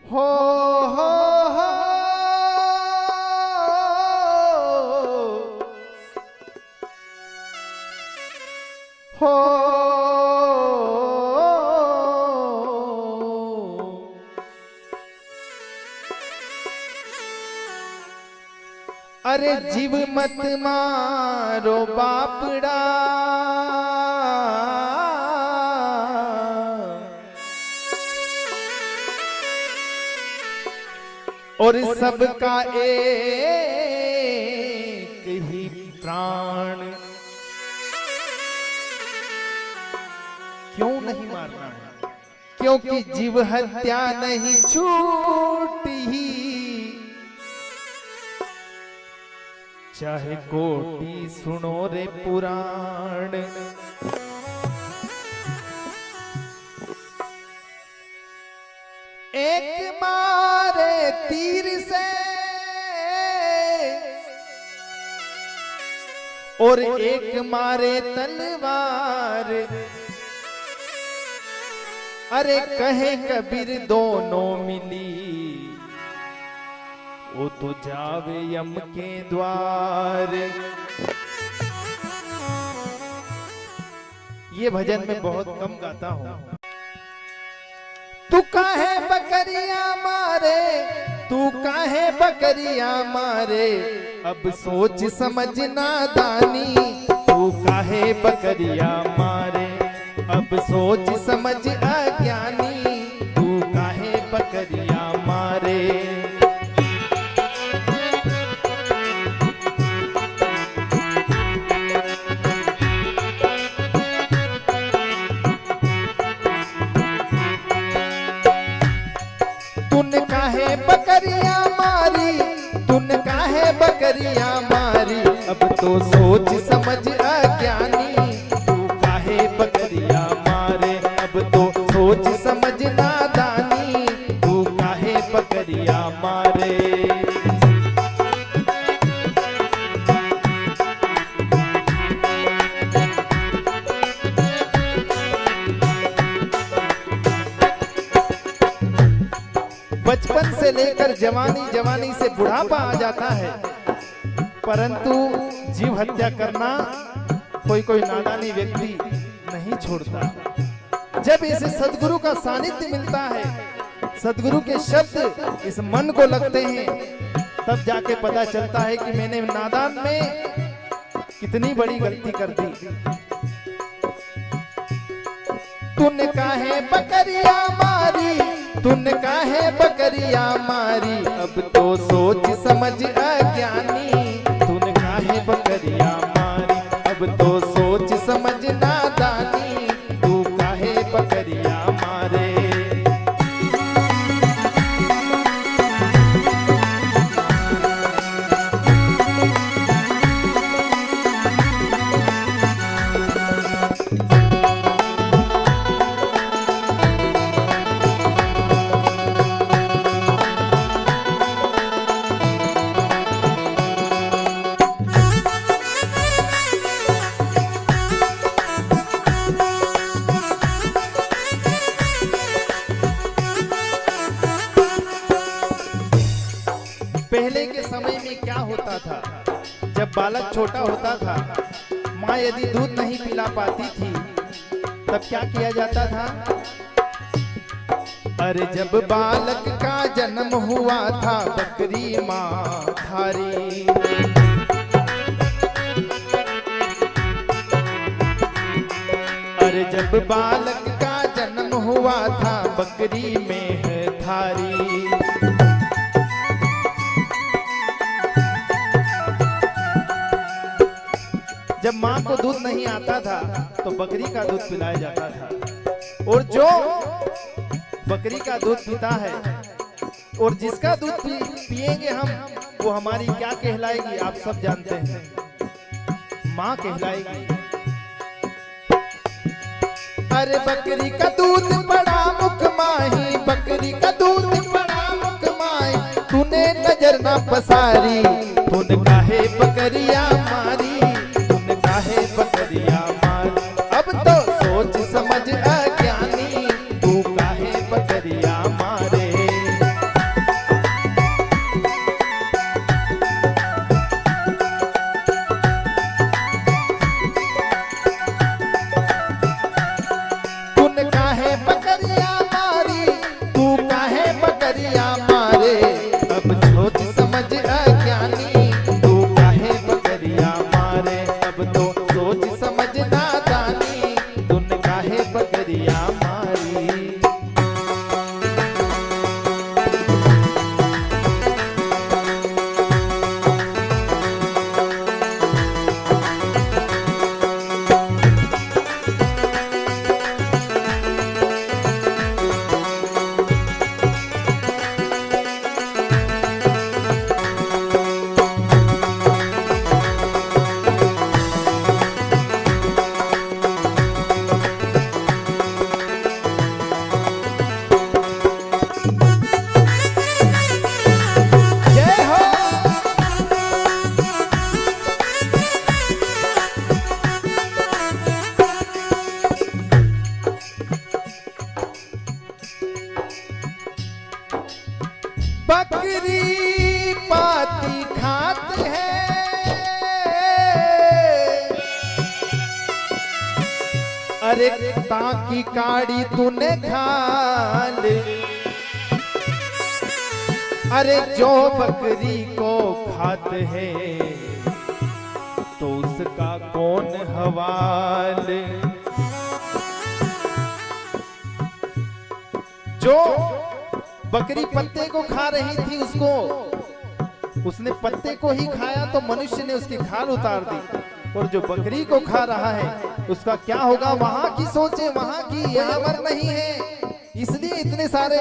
हो हो हो हो अरे जीव मत मारो बापड़ा और सबका एक ही प्राण, क्यों नहीं मारना है? क्योंकि जीव हत्या नहीं छूटी, चाहे कोटि सुनो रे पुराण। एक मारे तीर से और एक मारे तलवार, अरे कहे कबीर दोनों मिली वो तो जावे यम के द्वार। ये भजन में बहुत कम गाता हूं। तू काहे बकरियां मारे, तू काहे बकरियां मारे, अब सोच समझ नादानी। तू काहे बकरियां मारे, अब सोच समझ अज्ञानी। तू काहे बकरियां मारे। तूने काहे बकरियां मारी, तूने काहे बकरियां मारी, अब तो सोच समझ अज्ञानी। तू काहे बकरियां मारे, अब तो सोच समझ नादानी। तू काहे बकरियां मारे। बचपन से लेकर जवानी, जवानी से बुढ़ापा आ जाता है, परंतु जीव हत्या करना कोई कोई नादानी व्यक्ति नहीं छोड़ता। जब इसे सदगुरु का सानिध्य मिलता है, सदगुरु के शब्द इस मन को लगते हैं, तब जाके पता चलता है कि मैंने नादान में कितनी बड़ी गलती कर दी। तूने काहे बकरियां मारी, तूने काहे बकरियां मारी, अब तो सोच समझ अज्ञानी। तूने काहे बकरियां मारी, अब तो सोच समझ नादानी। तू काहे बकरियां मारे। पहले के समय में क्या होता था, जब बालक छोटा होता था, माँ यदि दूध नहीं पिला पाती थी, तब क्या किया जाता था? अरे जब बालक का जन्म हुआ था, बकरी माँ थारी। अरे जब बालक का जन्म हुआ था, बकरी में है थारी। जब माँ को दूध नहीं आता था तो बकरी का दूध पिलाया जाता था, और जो बकरी का दूध पीता है और जिसका दूध पिएंगे हम, वो हमारी क्या कहलाएगी आप सब जानते हैं, माँ कहलाएगी। अरे बकरी का दूध बड़ा मुख माही, बकरी का दूध बड़ा मुख माही, तूने नजर ना पसारी। तूने काहे बकरियां मारी, तूने काहे बकरियां मारी, अब तो सोच समझ अज्ञानी। तू काहे बकरियां मारे। अरे ताकि काड़ी तूने खा ले, अरे जो बकरी को खाते हैं तो उसका कौन हवाले। जो बकरी पत्ते को खा रही थी उसने पत्ते को ही खाया तो मनुष्य ने उसकी खाल उतार दी, और जो बकरी को खा रहा है उसका क्या होगा, वहां की सोचे वहां की, यह अमर नहीं है। इसलिए इतने सारे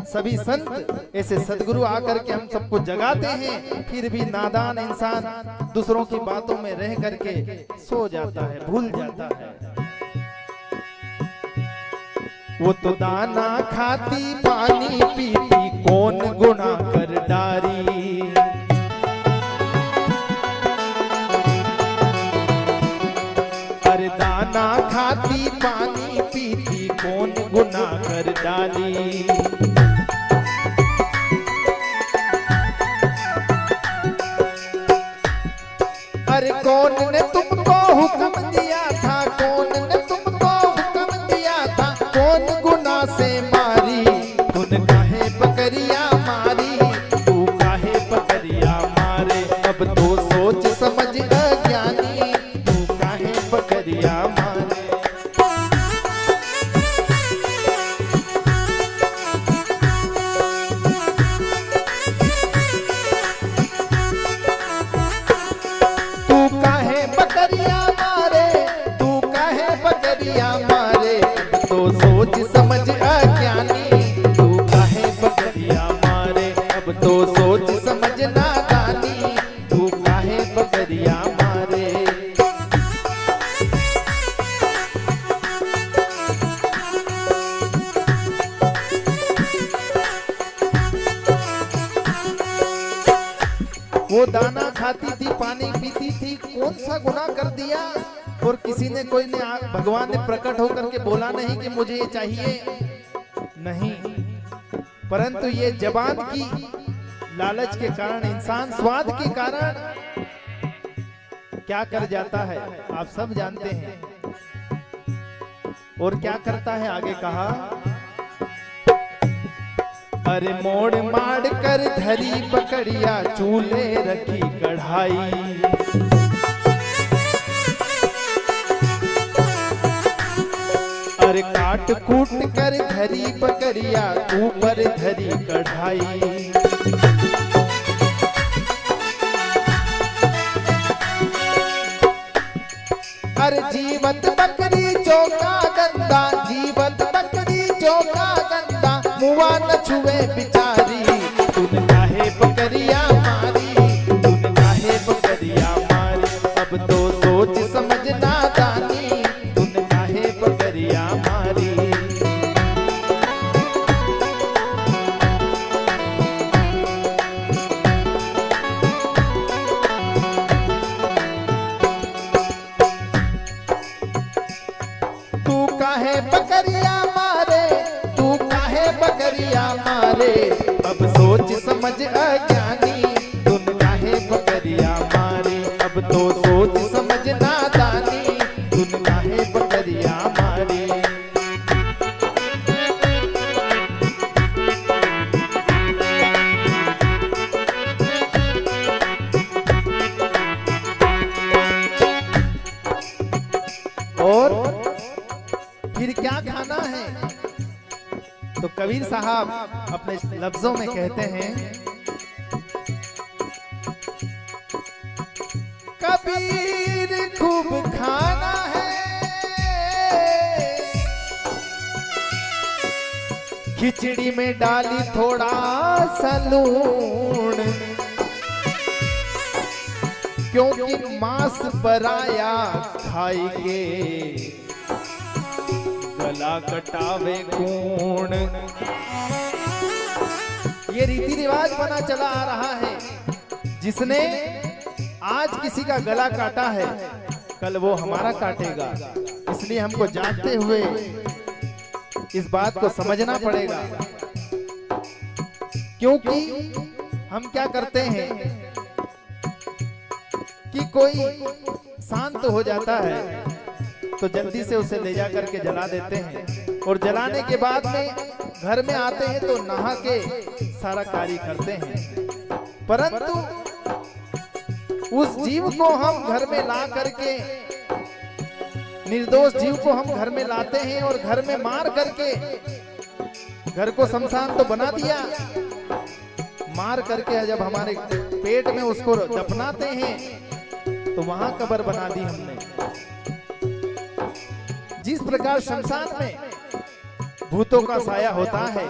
सभी संत ऐसे सदगुरु आकर के हम सबको जगाते हैं, फिर भी नादान इंसान दूसरों की बातों में रह करके सो जाता है, भूल जाता है। वो तो दाना खाती पानी पीती कौन गुनाह कर डारी, अरे दाना खाती पानी पीती कौन गुनाह कर डाली। अरे कौन ने तुमको हुक्म दिया था, कौन ने तुमको हुक्म दिया था, कौन गुनाह से मारी, तूने काहे बकरिया मारी, तू काहे बकरिया मारे, अब तो सोच समझ अज्ञानी, तू काहे बकरिया मारे। सोच समझ अज्ञानी, तू काहे बकरिया मारे, अब तो सोच समझ नादानी, तू काहे बकरिया मारे। वो दाना खाती थी पानी पीती थी, कौन सा गुनाह कर दिया, और किसी ने कोई ने भगवान ने प्रकट होकर के बोला नहीं कि मुझे ये चाहिए, नहीं, परंतु ये जबान की लालच के कारण, इंसान स्वाद के कारण क्या कर जाता है आप सब जानते हैं। और क्या करता है आगे कहा, अरे मोड़ माड़ कर धरी बकड़िया चूल्हे रखी कढ़ाई, अरे काट कूट कर धरी बकरिया ऊपर धरी कढ़ाई। अरे जीवत बकरी चौका गंदा, जीवत बकरी चौका गंदा, मुआ न छुए बिचारी, तूने काहे बकरिया मारी, तूने काहे बकरिया मारी, अब तो सोच समझ नादानी, तूने काहे बकरिया मारी। तू काहे बकरिया मारे, तू काहे बकरिया मारे, अब सोच समझ अज्ञानी, तूने काहे बकरिया मारे, अब तो सोच समझ नादानी, तूने काहे बकरिया मारे। और फिर क्या खाना है, तो कबीर साहब अपने लफ्जों में कहते हैं, कबीर खूब खाना है, खिचड़ी में डाली थोड़ा सा लूण, क्योंकि मांस बराया खाएंगे गला कटावे कौन। ये रीति रिवाज बना चला आ रहा है, जिसने आज किसी का गला काटा है कल वो हमारा काटेगा, इसलिए हमको जानते हुए इस बात को समझना पड़ेगा। क्योंकि हम क्या करते हैं कि कोई शांत हो जाता है तो जल्दी से उसे ले जा करके जला देते हैं। और जलाने के बाद में घर में आते हैं तो नहा के सारा कार्य करते हैं। परंतु उस जीव को हम घर में ला करके, निर्दोष जीव को हम घर में लाते हैं और घर में मार करके, घर को शमशान तो बना दिया, मार करके जब हमारे पेट में उसको दफनाते हैं तो वहां कब्र बना दी हमने। जिस प्रकार शमशान में भूतों का साया होता है,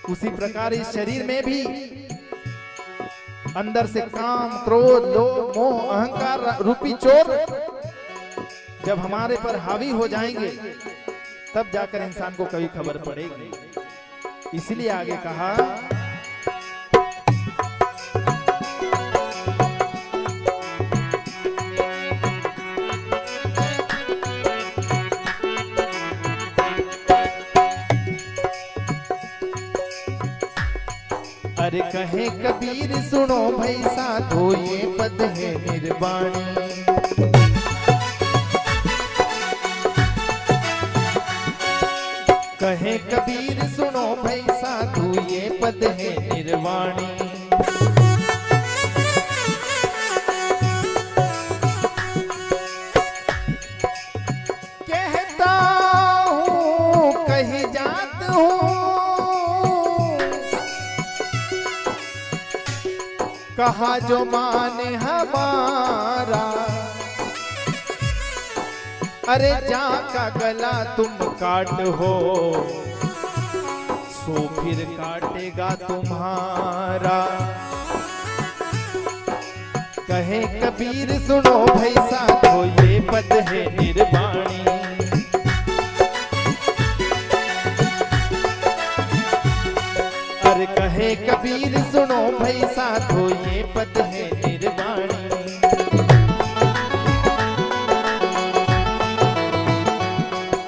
उसी प्रकार इस शरीर में भी अंदर से काम, क्रोध, लोभ, मोह, अहंकार रूपी चोर जब हमारे पर हावी हो जाएंगे तब जाकर इंसान को कभी खबर पड़ेगी। इसलिए आगे कहा, अरे कहे कबीर सुनो भाई साधो ये पद है निर्वाणी। कहे कबीर सुनो भाई साधु ये पद है निर्वाणी। कहता हूँ कही जात हूँ, कहा जो माने हमारा, अरे जा का गला तुम काट हो, सो फिर काटेगा तुम्हारा। कहे कबीर सुनो भाई साधो ये पद है निर्वाणी। अरे कहे कबीर सुनो भाई साधो ये पद है निर्वाणी।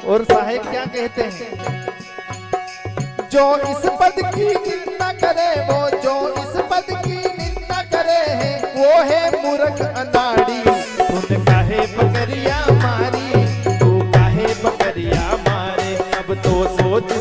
और साहेब क्या कहते हैं, जो इस पद की निंदा करे, वो जो इस पद की निंदा करे है, वो है मूर्ख अनाड़ी। तूने काहे बकरिया मारी, तू काहे बकरिया मारे, अब तो सोच